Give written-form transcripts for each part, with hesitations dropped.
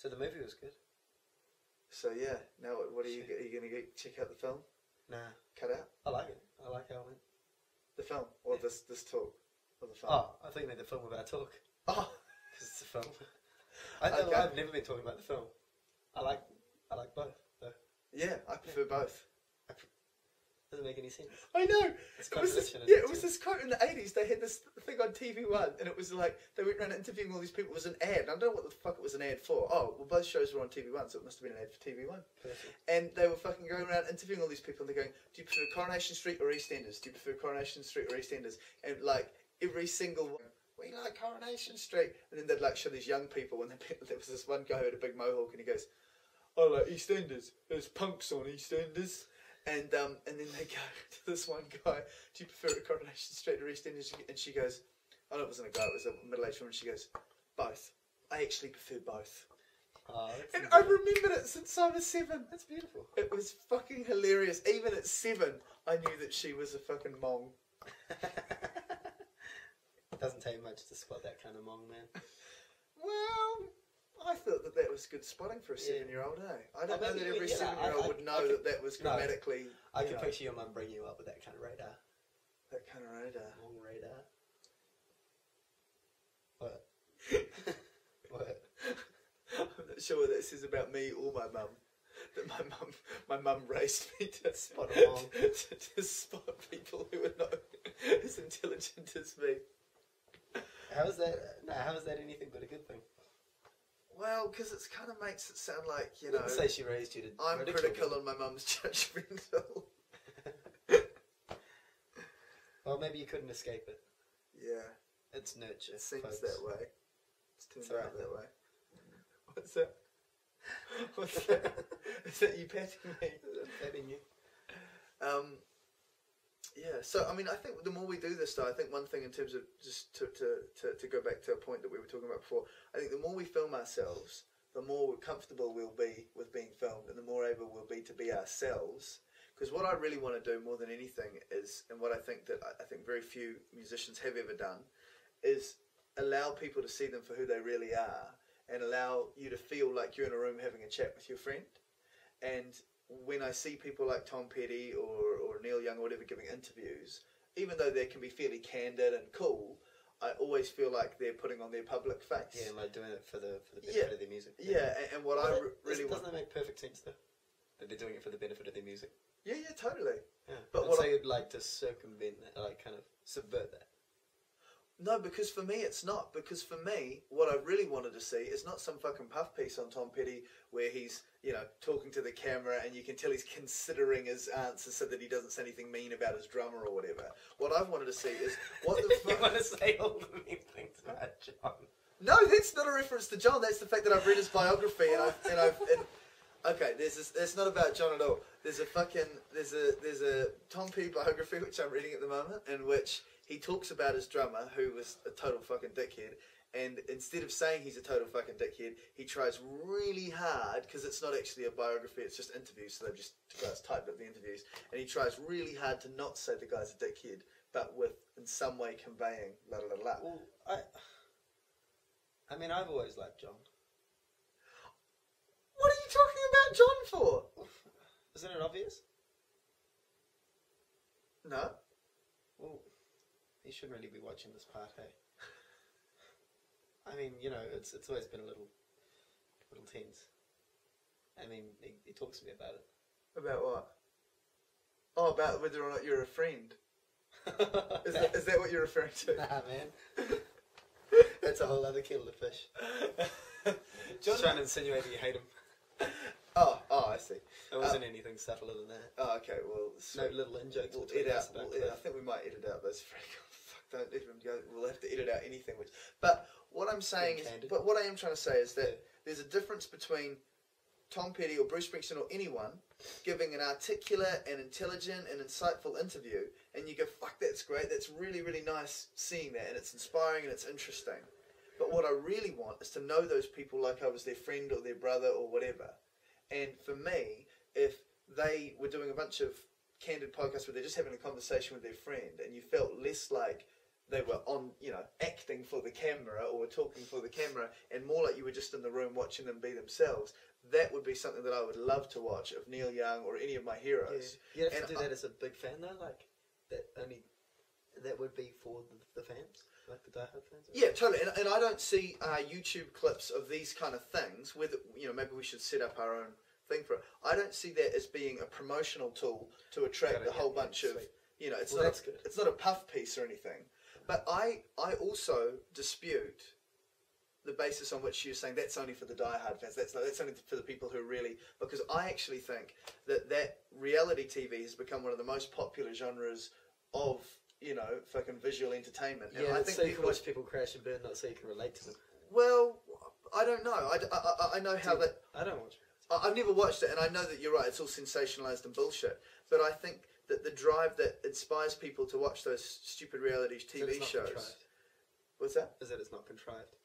So the movie was good. So yeah, now what are you going to check out the film? Nah. Cut out? I like it. I like how it went. The film? Or this talk? Or the film? Oh, I thought you meant the film about talk. Oh! Because it's a film. I've never been talking about the film. I like both, though. Yeah, I prefer both. Doesn't make any sense. I know. It's It was this quote in the 80s. They had this thing on TV1, and it was like they went around interviewing all these people. It was an ad. And I don't know what the fuck it was an ad for. Oh, well, both shows were on TV1, so it must have been an ad for TV1. Perfect. And they were fucking going around interviewing all these people, and they're going, "Do you prefer Coronation Street or EastEnders? Do you prefer Coronation Street or EastEnders?" And like every single one, we like Coronation Street. And then they'd like show these young people, and there was this one guy who had a big mohawk, and he goes, "I like EastEnders. There's punks on EastEnders." And then they go to this one guy, "Do you prefer Coronation Street or EastEnders?" And she goes, "Oh, no, it wasn't a guy, it was a middle-aged woman." She goes, "Both. I actually prefer both." Oh, and I've remembered it since I was 7. That's beautiful. It was fucking hilarious. Even at 7, I knew that she was a fucking mong. It doesn't take much to spot that kind of mong, man. Well, I thought that was good spotting for a 7-year-old, eh? I don't know that every 7-year-old would know that was grammatically... I can picture your mum bringing you up with that kind of radar. That kind of radar. Mong radar. What? What? I'm not sure what that says about me or my mum. That my mum raised me to spot to spot people who are not as intelligent as me. How is that? No, how is that anything but a good thing? Well, because it kind of makes it sound like, you I know... say she raised you to I'm ridicule critical them. and my mum's judgmental. Well, maybe you couldn't escape it. Yeah. It's nurture. It seems folks. that way. It's turned out right that way. What's that? What's that? Is that you patting me? I'm patting you. Yeah, so I mean, I think the more we do this, though, I think one thing in terms of just to go back to a point that we were talking about before, I think the more we film ourselves, the more comfortable we'll be with being filmed, and the more able we'll be to be ourselves. Because what I really want to do more than anything is, and what I think very few musicians have ever done, is allow people to see them for who they really are, and allow you to feel like you're in a room having a chat with your friend. And when I see people like Tom Petty or Neil Young or whatever giving interviews, even though they can be fairly candid and cool, I always feel like they're putting on their public face. Yeah, like doing it for the benefit of their music. Yeah, and what I really want... Doesn't that make perfect sense, though? That they're doing it for the benefit of their music. Yeah, totally. Yeah. But what you'd like to circumvent that, like kind of subvert that. No, because for me it's not. Because for me, what I really wanted to see is not some fucking puff piece on Tom Petty where he's, you know, talking to the camera and you can tell he's considering his answers so that he doesn't say anything mean about his drummer or whatever. What I wanted to see is what the fuck... You want to say all the mean things about John. No, that's not a reference to John. That's the fact that I've read his biography okay, it's not about John at all. There's a Tom Petty biography which I'm reading at the moment, in which he talks about his drummer, who was a total fucking dickhead, and instead of saying he's a total fucking dickhead, he tries really hard, because it's not actually a biography, it's just interviews, so they've just, the guys typed up the interviews, and he tries really hard to not say the guy's a dickhead, but with, in some way, conveying la la la la. Well, I mean, I've always liked John. What are you talking about John for? Isn't it obvious? No. Well, he shouldn't really be watching this part, hey? I mean, you know, it's always been a little tense. I mean, he talks to me about it. About what? Oh, about whether or not you're a friend. Is that what you're referring to? Nah, man. That's a whole other kettle of fish. Just trying to insinuate that you hate him. Oh, I see. It wasn't anything subtler than that. Oh, okay, well... No little in-jokes. We'll edit out. I think we might edit out those fuck, don't even go... We'll have to edit out anything which... But what I'm saying is... But what I am trying to say is that there's a difference between Tom Petty or Bruce Springsteen or anyone giving an articulate and intelligent and insightful interview, and you go, fuck, that's great, that's really, really nice seeing that, and it's inspiring and it's interesting. But what I really want is to know those people like I was their friend or their brother or whatever. And for me, if they were doing a bunch of candid podcasts where they're just having a conversation with their friend and you felt less like they were on, acting for the camera or were talking for the camera, and more like you were just in the room watching them be themselves. That would be something that I would love to watch of Neil Young or any of my heroes. Yeah. You have to do that as a big fan though, like that would be for the fans, like the diehard fans. Yeah, totally. And I don't see YouTube clips of these kind of things. Whether maybe we should set up our own thing for it. I don't see that as being a promotional tool to attract a whole bunch of. It's it's not a puff piece or anything. But I also dispute the basis on which you're saying that's only for the diehard fans. That's only for the people who really, because I actually think that reality TV has become one of the most popular genres of fucking visual entertainment. And Yeah, I think so you can watch people crash and burn, not so you can relate to them. Well, I don't know. I know how that. I don't watch. I've never watched it, and I know that you're right. It's all sensationalized and bullshit. But I think that the drive that inspires people to watch those stupid reality TV shows. Contrived. What's that? Is that it's not contrived?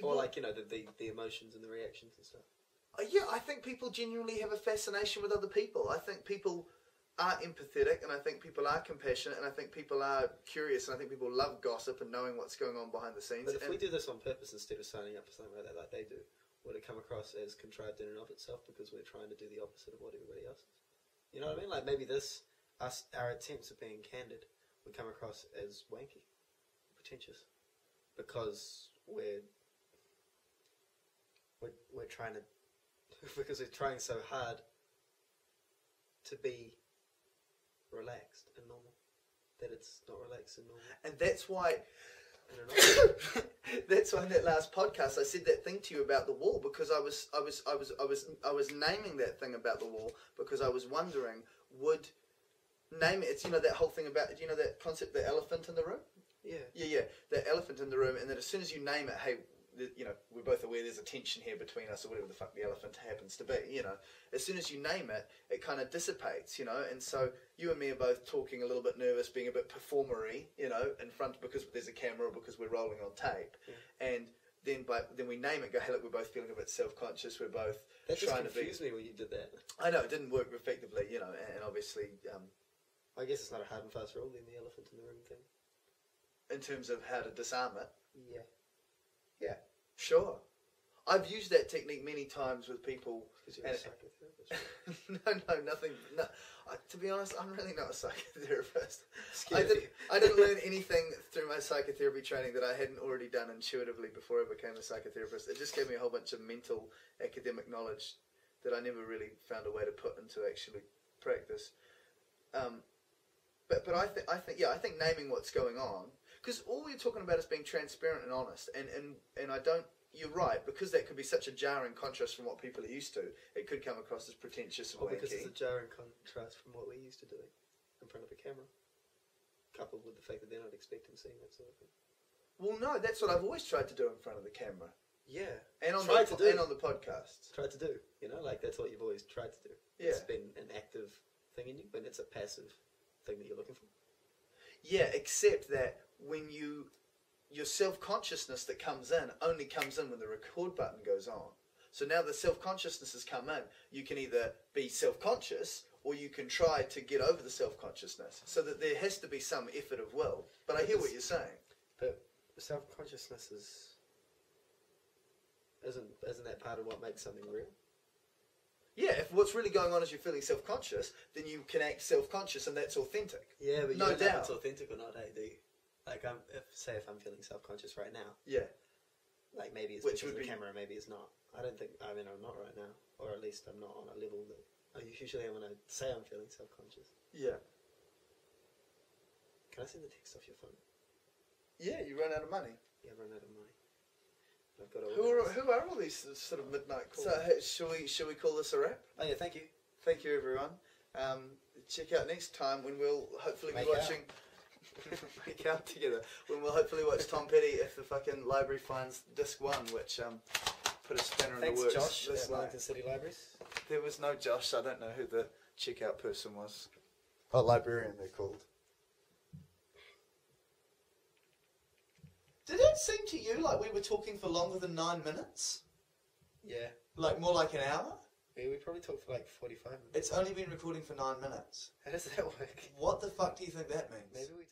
Or like the emotions and the reactions and stuff. Yeah, I think people genuinely have a fascination with other people. I think people are empathetic, and I think people are compassionate, and I think people are curious, and I think people love gossip and knowing what's going on behind the scenes. But if we do this on purpose instead of signing up for something like that, like they do, would it come across as contrived in and of itself because we're trying to do the opposite of what everybody else is? You know what I mean? Like maybe our attempts at being candid would come across as wanky, pretentious, because we're trying to, because we're trying so hard to be relaxed and normal, that it's not relaxed and normal. And that's why that's why in that last podcast I said that thing to you about the wall, because I was naming that thing about the wall because I was wondering, would name it, it's that whole thing about, that concept, the elephant in the room? Yeah, the elephant in the room, and that as soon as you name it, hey, we're both aware there's a tension here between us, or whatever the fuck the elephant happens to be, as soon as you name it, it kind of dissipates, and so you and me are both talking a little bit nervous, being a bit performery, in front, because there's a camera, or because we're rolling on tape, and then we name it, go, hey look, we're both feeling a bit self-conscious, we're both trying to be... That just confused me when you did that. I know, it didn't work effectively, and obviously... I guess it's not a hard and fast rule then, the elephant in the room thing. In terms of how to disarm it? Yeah, sure. I've used that technique many times with people. Because you're a psychotherapist. No, nothing. No, to be honest, I'm really not a psychotherapist. I didn't learn anything through my psychotherapy training that I hadn't already done intuitively before I became a psychotherapist. It just gave me a whole bunch of mental academic knowledge that I never really found a way to put into actually practice. But I think naming what's going on, because all we're talking about is being transparent and honest, and I don't. You're right, because that could be such a jarring contrast from what people are used to. It could come across as pretentious and wanky. Because it's a jarring contrast from what we're used to doing in front of a camera, coupled with the fact that they're not expecting seeing that sort of thing. Well, no, that's what I've always tried to do in front of the camera. Yeah, and on the podcasts. Tried to do, like that's what you've always tried to do. Yeah, it's been an active thing in you, but it's a passive thing that you're looking for. Yeah, except that when your self-consciousness that comes in only comes in when the record button goes on. So now the self-consciousness has come in. You can either be self-conscious or you can try to get over the self-consciousness. So that there has to be some effort of will. But I hear what you're saying. But self-consciousness isn't that part of what makes something real? Yeah, if what's really going on is you're feeling self-conscious, then you can act self-conscious and that's authentic. Yeah, but you no don't doubt. know if it's authentic or not, hey, do you? Like, if I'm feeling self-conscious right now. Yeah. Like, maybe it's because of the camera, maybe it's not. I'm not right now. Or at least I'm not on a level that I usually am when I say I'm feeling self-conscious. Yeah. Can I send the text off your phone? Yeah, you run out of money. Yeah, I've run out of money. I've got who are all these sort of midnight calls? So, shall we call this a wrap? Oh, yeah, thank you. Thank you, everyone. Check out next time when we'll hopefully be watching... Make out together when we'll hopefully watch Tom Petty if the fucking library finds disc 1, which put a spanner in the works. Thanks, Josh, at Wellington City Libraries. There was no Josh. I don't know who the checkout person was. Oh, librarian they're called. Did it seem to you like we were talking for longer than 9 minutes? Yeah. Like more like an hour? Yeah, we probably talked for like 45 minutes. It's only been recording for 9 minutes. How does that work? What the fuck do you think that means? Maybe we talked